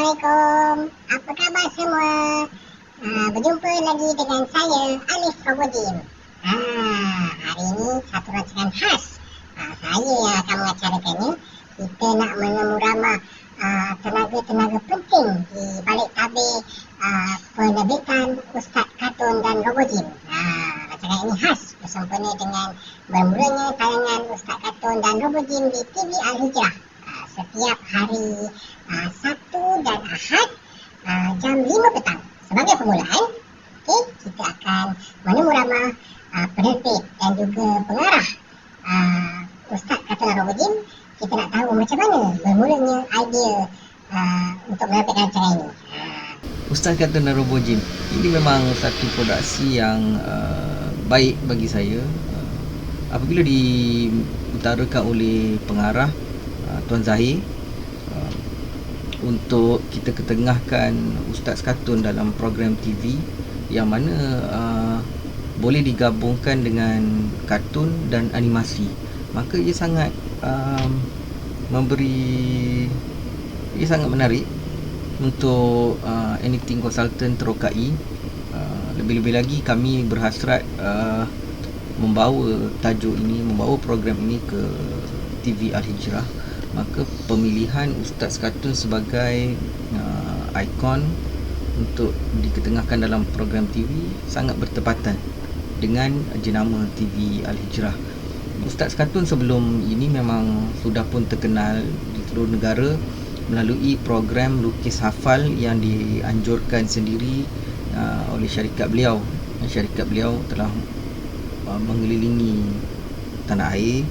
Assalamualaikum. Apa khabar semua? Berjumpa lagi dengan saya, Alif Robojim. Hari ini satu rancangan khas. Saya yang akan mengacarakannya. Kita nak menemu ramah tenaga-tenaga penting di balik tabir penerbitan Ustaz Kartun dan Robojim. Rancangan ini khas bersempena dengan bermulanya tayangan Ustaz Kartun dan Robojim di TV Al-Hijrah setiap hari Sabtu dan Ahad jam 5 petang. Sebagai permulaan, kita akan menemu ramah penerbit dan juga pengarah Ustaz Kartun dan Robojim. Kita nak tahu macam mana bermulanya idea untuk menerbitkan rancangan ini. Ustaz Kartun dan Robojim ini memang satu produksi yang baik bagi saya apabila diutarakan oleh pengarah Tuan Zahir untuk kita ketengahkan Ustaz Kartun dalam program TV yang mana boleh digabungkan dengan kartun dan animasi, maka ia sangat ia sangat menarik untuk anything consultant terokai. Lebih-lebih lagi kami berhasrat membawa tajuk ini, membawa program ini ke TV Al-Hijrah. Maka pemilihan Ustaz Kartun sebagai ikon untuk diketengahkan dalam program TV sangat bertepatan dengan jenama TV Al-Hijrah. Ustaz Kartun sebelum ini memang sudah pun terkenal di seluruh negara melalui program lukis hafal yang dianjurkan sendiri oleh syarikat beliau. Syarikat beliau telah mengelilingi tanah air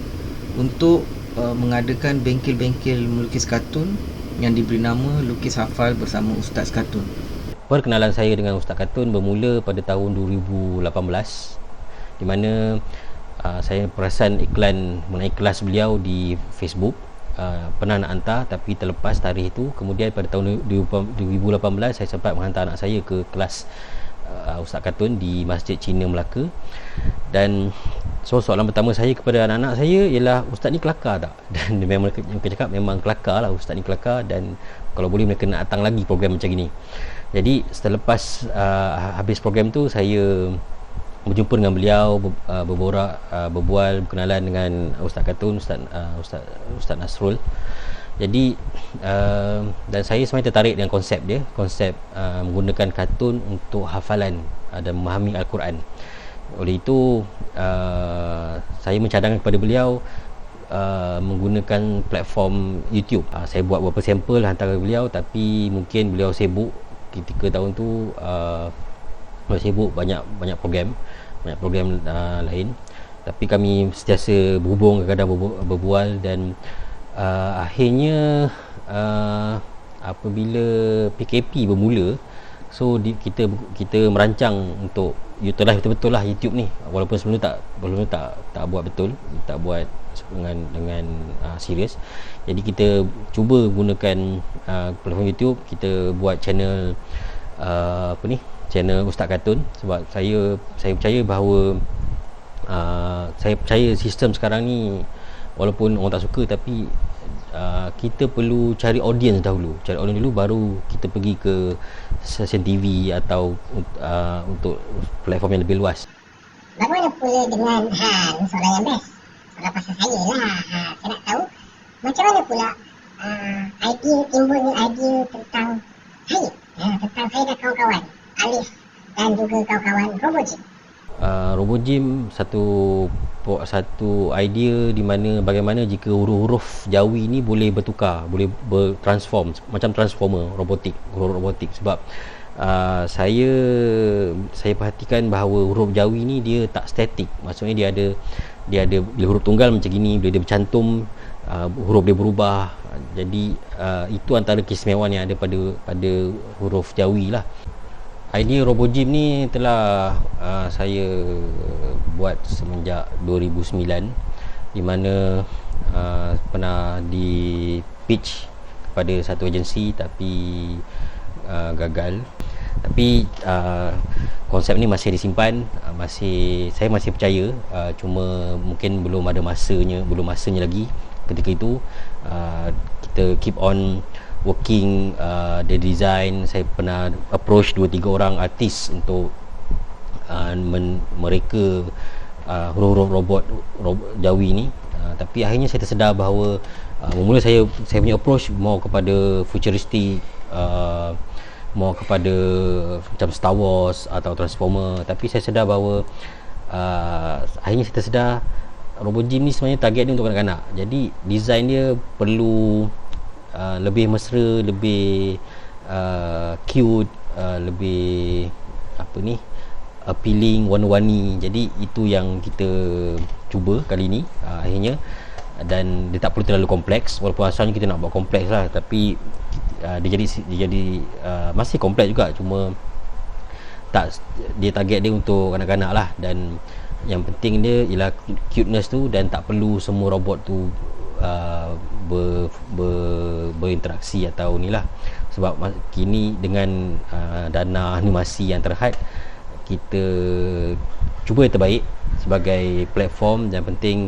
untuk mengadakan bengkel-bengkel melukis kartun yang diberi nama Lukis Hafal bersama Ustaz Kartun. Perkenalan saya dengan Ustaz Kartun bermula pada tahun 2018 di mana saya perasan iklan mengenai kelas beliau di Facebook. Pernah nak hantar tapi terlepas tarikh itu. Kemudian pada tahun 2018 saya sempat menghantar anak saya ke kelas Ustaz Kartun di Masjid Cina Melaka. Dan soalan pertama saya kepada anak-anak saya ialah, Ustaz ni kelakar tak? Dan memang mereka cakap memang kelakar lah, Ustaz ni kelakar, dan kalau boleh mereka nak datang lagi program macam ini. Jadi selepas habis program tu saya berjumpa dengan beliau, berbual, berkenalan dengan Ustaz Kartun, Ustaz Nasrul. Jadi dan saya sebenarnya tertarik dengan konsep dia, konsep menggunakan kartun untuk hafalan dan memahami Al-Quran. Oleh itu saya mencadangkan kepada beliau menggunakan platform YouTube. Saya buat beberapa sampel hantar kepada beliau, tapi mungkin beliau sibuk ketika tahun tu, beliau sibuk banyak program lain. Tapi kami sentiasa berhubung, kadang-kadang berbual, dan akhirnya apabila PKP bermula, so kita merancang untuk utilize betul-betul lah YouTube ni, walaupun sebelum tu tak buat betul, tak buat dengan serius. Jadi kita cuba gunakan platform YouTube, kita buat channel channel Ustaz Kartun, sebab saya percaya bahawa saya percaya sistem sekarang ni walaupun orang tak suka, tapi kita perlu cari audience dahulu, baru kita pergi ke stesen TV atau untuk platform yang lebih luas. Bagaimana pula dengan soalan yang best? Soalan pasal saya lah. Saya nak tahu macam mana pula timbulnya idea tentang saya dan kawan-kawan Alif dan juga kawan-kawan Robojim. Robojim satu idea di mana bagaimana jika huruf-huruf Jawi ni boleh bertukar, boleh bertransform macam transformer robotik. Sebab saya perhatikan bahawa huruf Jawi ni dia tak statik. Maksudnya dia ada bila huruf tunggal macam gini, bila dia bercantum huruf dia berubah. Jadi itu antara keistimewaan yang ada pada huruf Jawi lah. Idea Robojim ni telah saya buat semenjak 2009, di mana pernah di pitch kepada satu agensi tapi gagal. Tapi konsep ni masih disimpan, saya masih percaya, cuma mungkin belum masanya lagi ketika itu. Kita keep on working dia design. Saya pernah approach 2-3 orang artis untuk mereka huruf-huruf robot Jawi ni, tapi akhirnya saya tersedar bahawa mula saya punya approach more kepada futuristic, more kepada macam Star Wars atau Transformer, tapi saya sedar bahawa akhirnya saya tersedar robot gym ni sebenarnya target dia untuk kanak-kanak. Jadi design dia perlu lebih mesra, lebih cute, lebih appealing, warna-warni. Jadi itu yang kita cuba kali ni akhirnya, dan dia tak perlu terlalu kompleks, walaupun asalnya kita nak buat kompleks lah, tapi dia jadi masih kompleks juga, cuma dia target dia untuk kanak-kanak lah. Dan yang penting dia ialah cuteness tu, dan tak perlu semua robot tu berinteraksi atau ni lah. Sebab kini dengan dana animasi yang terhad, kita cuba yang terbaik sebagai platform. Yang penting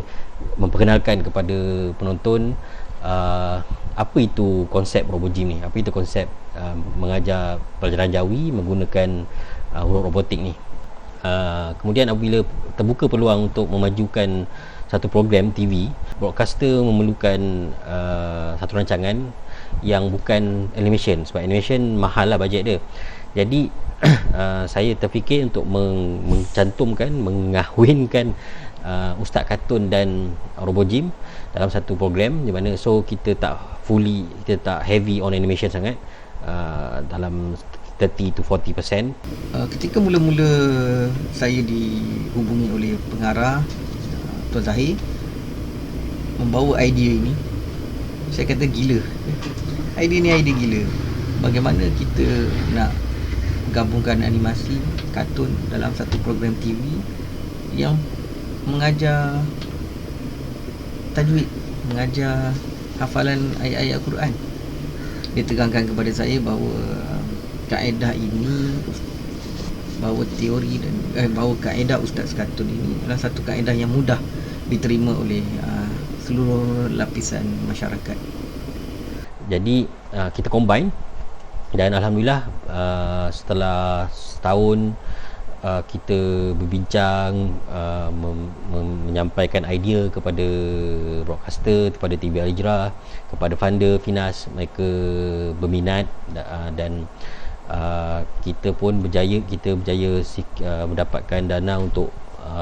memperkenalkan kepada penonton apa itu konsep robot gym ni, apa itu konsep mengajar pelajaran Jawi menggunakan huruf robotik ni. Kemudian apabila terbuka peluang untuk memajukan satu program TV, broadcaster memerlukan satu rancangan yang bukan animation, sebab animation mahal lah bajet dia. Jadi saya terfikir untuk mencantumkan, mengahwinkan ustaz kartun dan robot gym dalam satu program, di mana so kita tak heavy on animation sangat, dalam 30 to 40%. Ketika mula-mula saya dihubungi oleh pengarah Tuan Zahir membawa idea ini, saya kata gila. Idea ni idea gila. Bagaimana kita nak gabungkan animasi kartun dalam satu program TV yang mengajar tajwid, mengajar hafalan ayat-ayat Al-Quran. Dia tekankan kepada saya bahawa kaedah ini, bahawa teori dan bahawa kaedah ustaz kartun ini adalah satu kaedah yang mudah diterima oleh seluruh lapisan masyarakat. Jadi kita combine, dan alhamdulillah setelah setahun kita berbincang, menyampaikan idea kepada broadcaster, kepada TV Al-Hijrah, kepada funder Finas. Mereka berminat, dan kita pun berjaya mendapatkan dana untuk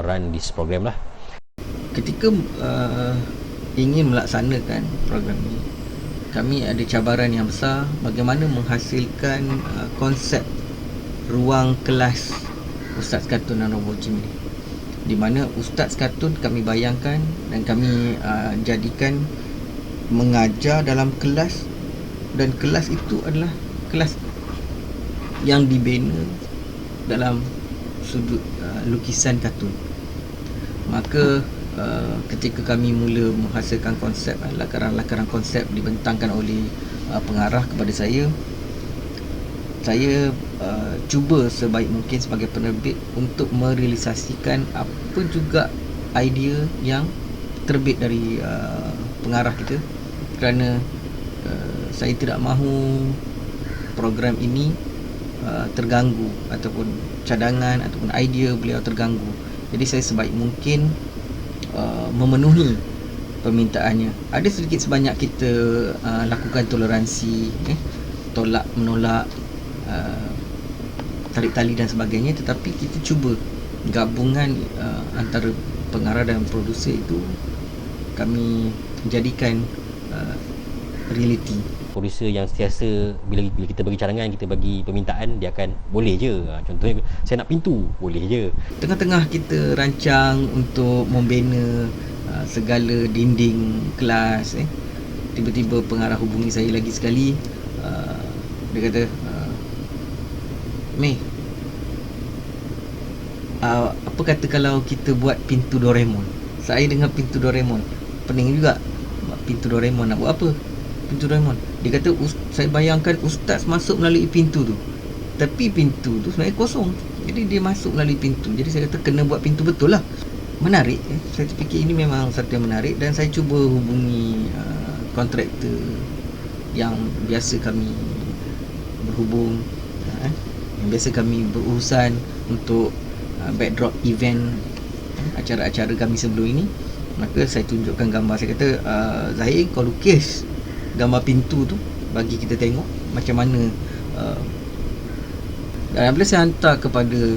run this program lah. Ketika ingin melaksanakan program ini, kami ada cabaran yang besar bagaimana menghasilkan konsep ruang kelas ustaz kartun dan robot gym ni, di mana ustaz kartun kami bayangkan dan kami jadikan mengajar dalam kelas, dan kelas itu adalah kelas yang dibina dalam sudut lukisan kartun. Maka ketika kami mula menghasilkan konsep, lakaran-lakaran konsep dibentangkan oleh pengarah kepada saya cuba sebaik mungkin sebagai penerbit untuk merealisasikan apa juga idea yang terbit dari pengarah kita, kerana saya tidak mahu program ini terganggu, ataupun cadangan ataupun idea beliau terganggu. Jadi saya sebaik mungkin memenuhi permintaannya. Ada sedikit sebanyak kita lakukan toleransi, tolak menolak, tarik tali dan sebagainya, tetapi kita cuba gabungan antara pengarah dan produser itu kami jadikan reality. Produser yang sentiasa bila kita bagi cadangan, kita bagi permintaan, dia akan boleh je. Contohnya saya nak pintu, boleh je. Tengah-tengah kita rancang untuk membina segala dinding kelas, tiba-tiba pengarah hubungi saya lagi sekali. Dia kata, Mei, apa kata kalau kita buat pintu Doraemon? Saya dengar pintu Doraemon, pening juga. Pintu Doraemon, nak buat apa? Pintu Doraemon. Dia kata, saya bayangkan ustaz masuk melalui pintu tu, tapi pintu tu sebenarnya kosong, jadi dia masuk melalui pintu. Jadi saya kata kena buat pintu betul lah. Menarik. Saya fikir ini memang satu yang menarik, dan saya cuba hubungi kontraktor yang biasa kami berhubung, yang biasa kami berurusan untuk backdrop event acara-acara kami sebelum ini. Maka saya tunjukkan gambar, saya kata, Zahir, kau lukis gambar pintu tu bagi kita tengok macam mana. Dan bila saya hantar kepada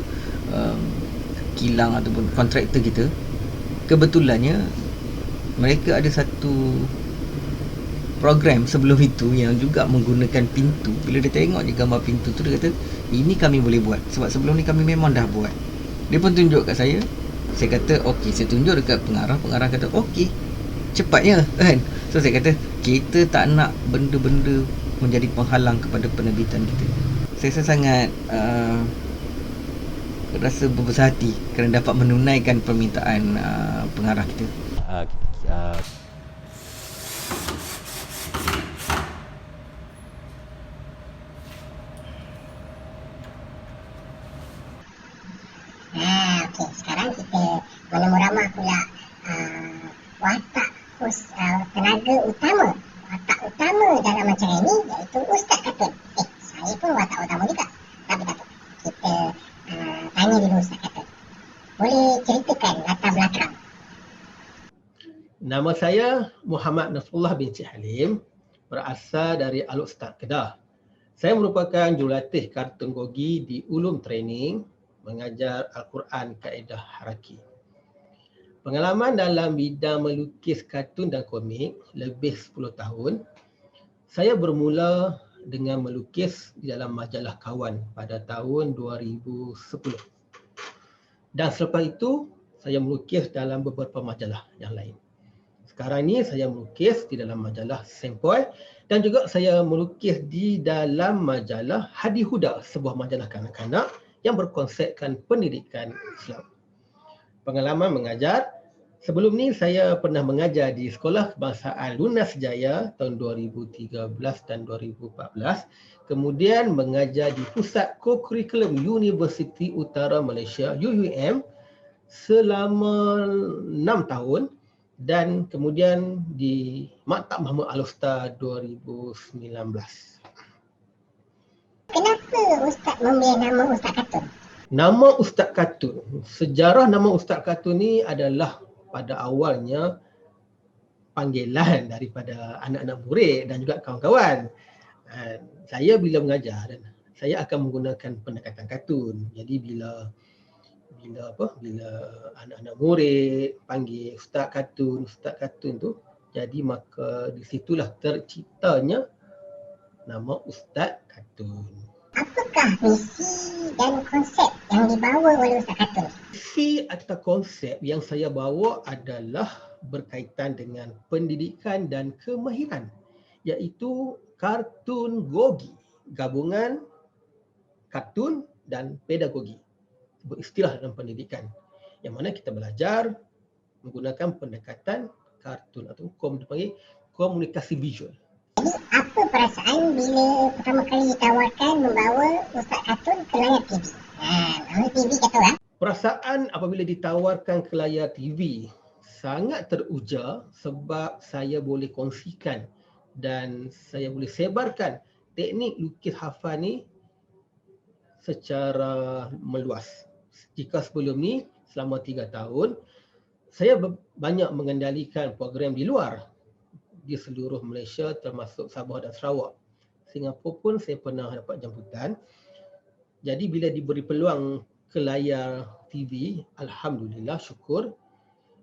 kilang ataupun kontraktor kita, kebetulannya mereka ada satu program sebelum itu yang juga menggunakan pintu. Bila dia tengok je gambar pintu tu, dia kata, ini kami boleh buat, sebab sebelum ni kami memang dah buat. Dia pun tunjuk kat saya. Saya kata okey, saya tunjuk dekat pengarah kata okey, cepatnya kan. So saya kata kita tak nak benda-benda menjadi penghalang kepada penerbitan kita. Saya sangat rasa berbesar hati kerana dapat menunaikan permintaan pengarah kita. Okey, sekarang kita menemu ramah pula watak tenaga utama. Watak utama dalam acara ini iaitu Ustaz Katun. Saya pun watak utama juga. Tapi kita tanya dulu Ustaz Katun. Boleh ceritakan latar belakang? Nama saya Muhammad Nasrullah bin Cik Halim, berasal dari Al-Ustaz Kedah. Saya merupakan jurulatih kartun gogi di Ulum Training, mengajar Al-Quran Kaedah Haraki. Pengalaman dalam bidang melukis kartun dan komik lebih 10 tahun. Saya bermula dengan melukis di dalam majalah Kawan pada tahun 2010. Dan selepas itu, saya melukis dalam beberapa majalah yang lain. Sekarang ini saya melukis di dalam majalah Sempoi dan juga saya melukis di dalam majalah Hadi Huda, sebuah majalah kanak-kanak yang berkonsepkan pendidikan Islam. Pengalaman mengajar, sebelum ni saya pernah mengajar di Sekolah Kebangsaan Lunas Jaya tahun 2013 dan 2014. Kemudian mengajar di Pusat Co-Curriculum Universiti Utara Malaysia UUM selama 6 tahun dan kemudian di Maktab Mahmud Al-Ustaz 2019. Kenapa Ustaz memilih nama Ustaz Katun? Nama Ustaz Katun, sejarah nama Ustaz Katun ni adalah pada awalnya panggilan daripada anak-anak murid dan juga kawan-kawan. Saya bila mengajar, saya akan menggunakan pendekatan kartun. Jadi bila anak-anak murid panggil Ustaz Katun tu, jadi maka di situlah terciptanya nama Ustaz Katun. Apakah misi dan konsep yang dibawa oleh Ustaz Katun? Misi atau konsep yang saya bawa adalah berkaitan dengan pendidikan dan kemahiran, iaitu kartun gogi, gabungan kartun dan pedagogi, beristilah dalam pendidikan, yang mana kita belajar menggunakan pendekatan kartun atau dipanggil komunikasi visual. Jadi apa perasaan bila pertama kali ditawarkan membawa Ustaz Katun ke layar TV? Layar TV kata lah. Perasaan apabila ditawarkan ke layar TV sangat teruja sebab saya boleh kongsikan dan saya boleh sebarkan teknik lukis hafal ni secara meluas. Jika sebelum ni selama 3 tahun saya banyak mengendalikan program di luar, di seluruh Malaysia termasuk Sabah dan Sarawak. Singapura pun saya pernah dapat jemputan. Jadi bila diberi peluang ke layar TV, alhamdulillah, syukur,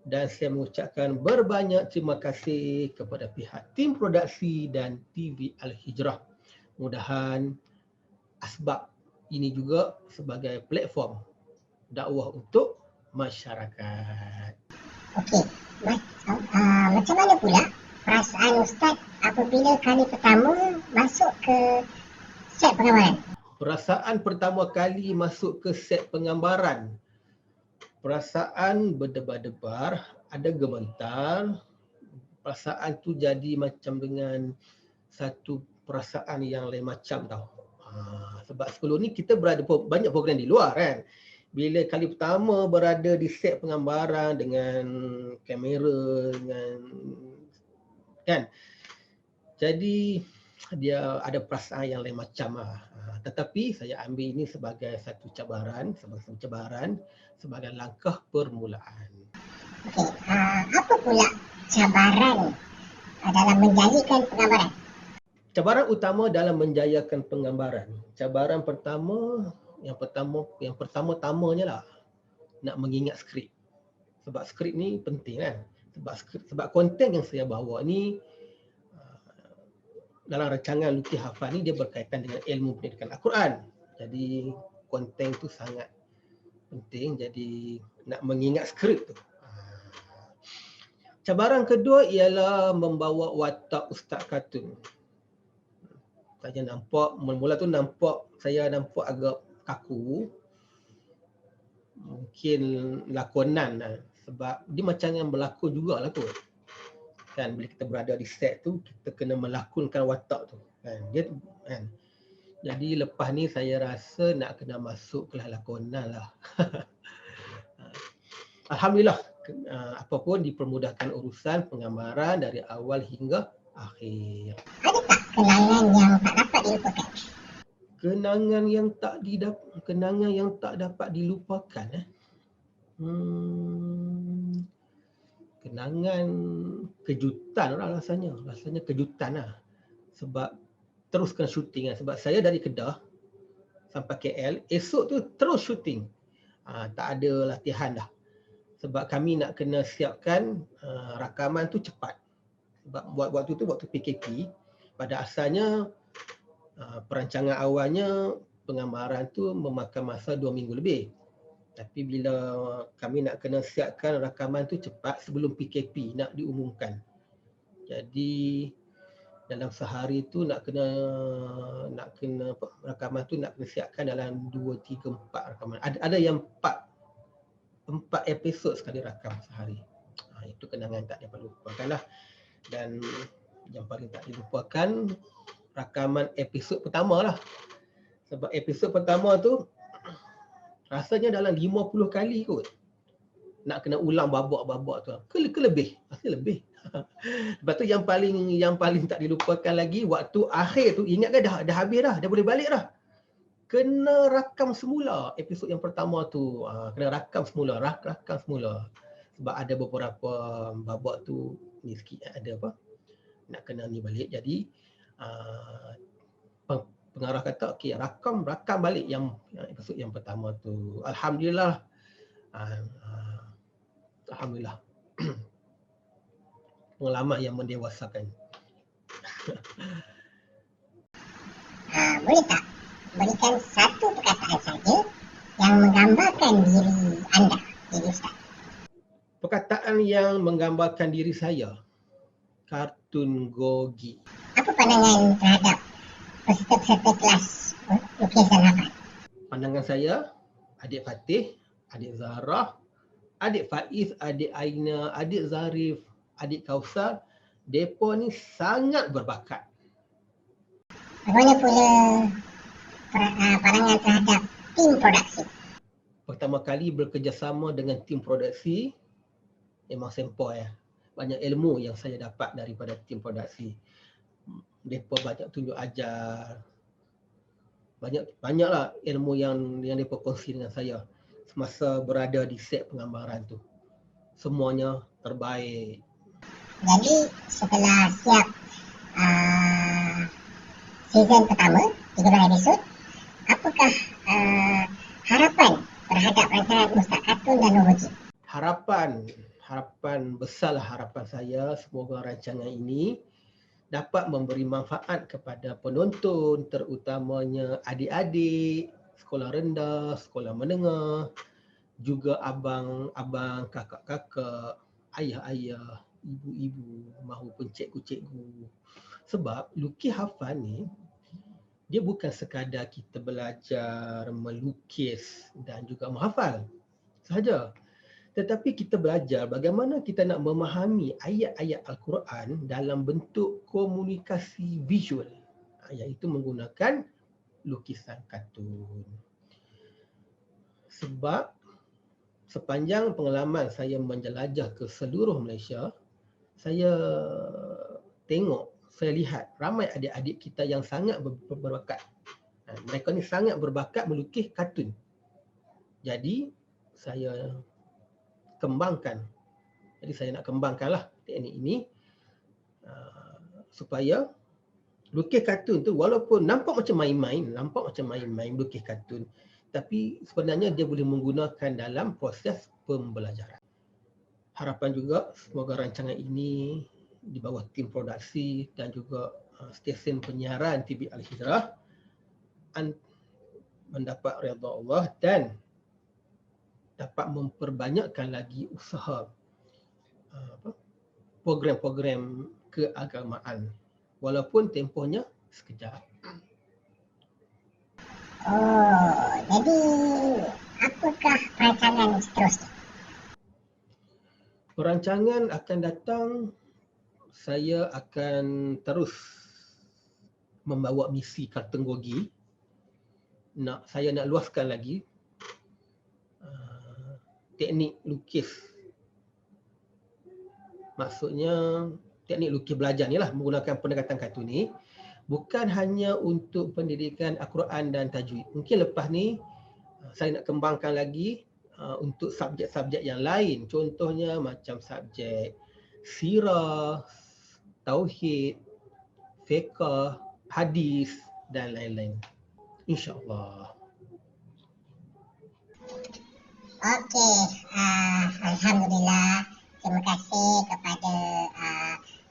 dan saya mengucapkan berbanyak terima kasih kepada pihak tim produksi dan TV Al-Hijrah. Mudah-mudahan asbab ini juga sebagai platform dakwah untuk masyarakat. Okey, macam mana pula perasaan Ustaz apabila kali pertama masuk ke set penggambaran? Perasaan pertama kali masuk ke set penggambaran, perasaan berdebar-debar, ada gemetar. Perasaan tu jadi macam dengan satu perasaan yang lain macam tau. Sebab sebelum ni kita berada banyak program di luar kan. Bila kali pertama berada di set penggambaran dengan kamera, dengan kan. Jadi dia ada perasaan yang lain macam lah. Tetapi saya ambil ini sebagai satu cabaran, sebagai langkah permulaan. Okey, apa pula cabaran dalam menjayakan penggambaran? Cabaran utama dalam menjayakan penggambaran. Cabaran yang pertama-tamanya lah nak mengingat skrip. Sebab skrip ni penting kan. Sebab konten yang saya bawa ni dalam rancangan Lukis Hafal ni dia berkaitan dengan ilmu pendidikan Al-Quran. Jadi konten tu sangat penting, jadi nak mengingat skrip tu. Cabaran kedua ialah membawa watak Ustaz Kartun. Saya nampak, mula-mula tu saya nampak agak kaku. Mungkin lakonan lah. Sebab dia macam yang berlakon jugalah tu. Kan bila kita berada di set tu, kita kena melakonkan watak tu. Kan. Jadi lepas ni saya rasa nak kena masuk kelas lakonan lah. Alhamdulillah, apapun dipermudahkan urusan penggambaran dari awal hingga akhir. Ada tak kenangan yang tak dapat dilupakan? Kenangan yang tak dapat dilupakan. Kenangan kejutan lah rasanya. Rasanya kejutan lah. Sebab teruskan syuting lah. Sebab saya dari Kedah sampai KL, esok tu terus syuting. Tak ada latihan dah. Sebab kami nak kena siapkan rakaman tu cepat. Sebab waktu tu waktu PKP, pada asalnya perancangan awalnya penggambaran tu memakan masa 2 minggu lebih. Tapi bila kami nak kena siapkan rakaman tu cepat sebelum PKP nak diumumkan. Jadi dalam sehari tu nak kena rakaman tu nak kena siapkan dalam 2, 3, 4 rakaman. Ada yang 4 episod sekali rakam sehari. Itu kenangan tak dapat lupakan lah. Dan yang paling tak dilupakan rakaman episod pertama lah. Sebab episod pertama tu rasanya dalam 50 kali kot nak kena ulang babak-babak tu. Ke lebih? Pasti lebih. Lepas tu yang paling tak dilupakan lagi, waktu akhir tu ingat kan dah habis dah boleh balik dah. Kena rakam semula episod yang pertama tu. Kena rakam semula. Sebab ada beberapa babak tu ni sikit ada apa nak kena ni balik. Jadi pengarah kata okey rakam balik yang episod yang pertama tu. Alhamdulillah. Alhamdulillah. Pengalaman yang mendewasakan. Boleh tak berikan satu perkataan saja yang menggambarkan diri anda, diri Ustaz? Perkataan yang menggambarkan diri saya, Kartun Gogi. Apa pandangan terhadap peserta-peserta kelas lukis dan hafal? Pandangan saya, adik Fatih, adik Zarah, adik Faiz, adik Aina, adik Zarif, adik Kausar, mereka ni sangat berbakat. Bagaimana pula pandangan terhadap tim produksi? Pertama kali bekerjasama dengan tim produksi, memang sempoi ya. Banyak ilmu yang saya dapat daripada tim produksi. Mereka banyak tunjuk ajar. Banyaklah ilmu yang mereka kongsi dengan saya semasa berada di set penggambaran tu. Semuanya terbaik. Jadi setelah siap season pertama, 13 episod, apakah harapan terhadap rancangan Ustaz Kartun dan Novoji? Harapan besarlah harapan saya, semoga rancangan ini dapat memberi manfaat kepada penonton, terutamanya adik-adik, sekolah rendah, sekolah menengah, juga abang-abang, kakak-kakak, ayah-ayah, ibu-ibu maupun cikgu-cikgu. Sebab lukis hafal ni, dia bukan sekadar kita belajar melukis dan juga menghafal sahaja. Tetapi kita belajar bagaimana kita nak memahami ayat-ayat Al-Quran dalam bentuk komunikasi visual, iaitu menggunakan lukisan kartun. Sebab sepanjang pengalaman saya menjelajah ke seluruh Malaysia, saya tengok saya lihat ramai adik-adik kita yang sangat berbakat. Mereka ni sangat berbakat melukis kartun. Jadi saya kembangkan. Jadi saya nak kembangkanlah teknik ini supaya lukis kartun tu walaupun nampak macam main-main lukis kartun, tapi sebenarnya dia boleh menggunakan dalam proses pembelajaran. Harapan juga semoga rancangan ini di bawah tim produksi dan juga stesen penyiaran TV Al-Hijrah mendapat redha Allah dan dapat memperbanyakkan lagi usaha program-program keagamaan walaupun tempohnya sekejap. Oh, jadi apakah perancangan seterusnya? Perancangan akan datang, saya akan terus membawa misi Kartun Gogi. Saya nak luaskan lagi teknik lukis. Maksudnya teknik lukis belajar ni lah, menggunakan pendekatan kartun ni bukan hanya untuk pendidikan Al-Quran dan tajwid. Mungkin lepas ni saya nak kembangkan lagi untuk subjek-subjek yang lain. Contohnya macam subjek sirah, tauhid, fiqh, hadis dan lain-lain. InsyaAllah. Okey, Alhamdulillah. Terima kasih kepada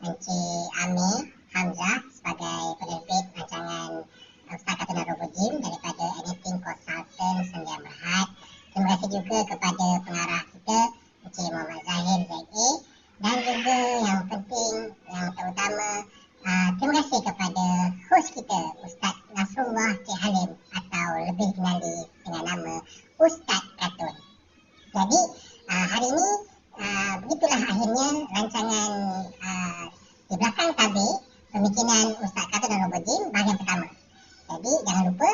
Encik Amir Hamzah sebagai penerbit rancangan Ustaz Kartun dan Robot daripada Anything Consultant Sendian Berhad. Terima kasih juga kepada pengarah kita Encik Muhammad Zahir ZA, dan juga yang penting, yang terutama, terima kasih kepada hos kita Ustaz Nasrullah Cik Halim atau lebih dikenali dengan nama Ustaz Kartun. Jadi hari ini begitulah akhirnya rancangan di belakang tabir pemikiran Ustaz Kartun dan Robot bahagian pertama. Jadi jangan lupa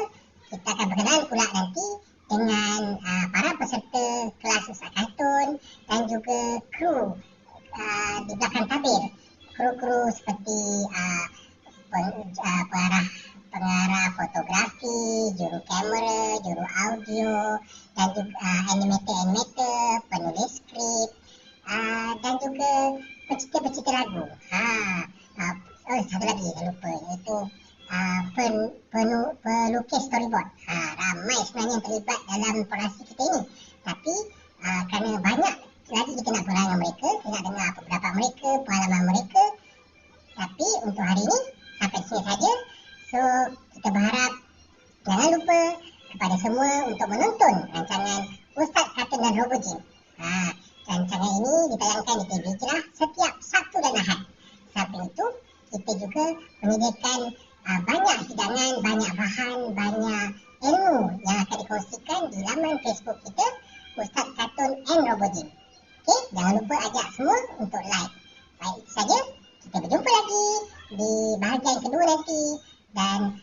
kita akan berkenalan pula nanti dengan para peserta kelas Ustaz Kartun dan juga kru di belakang tabir. Kru-kru seperti pengarah fotografi, juru kamera, juru audio, dan juga animator, penulis skrip, dan juga pencipta lagu. Satu lagi saya lupa, iaitu pelukis storyboard. Ramai sebenarnya yang terlibat dalam produksi kita ini. Tapi kerana banyak lagi kita nak bersama dengan mereka, kita nak dengar pendapat mereka, pengalaman mereka. Tapi untuk hari ini sampai sini saja. So kita berharap jangan lupa kepada semua untuk menonton rancangan Ustaz Kartun dan Robot Jim. Rancangan ini ditayangkan di TV Hijrah setiap Sabtu dan Ahad. Samping itu kita juga menyediakan banyak hidangan, banyak bahan, banyak ilmu yang akan dikongsikan di laman Facebook kita Ustaz Kartun and Robot Jim. Okey, jangan lupa ajak semua untuk like. Baik, itu saja. Kita berjumpa lagi di bahagian kedua nanti dan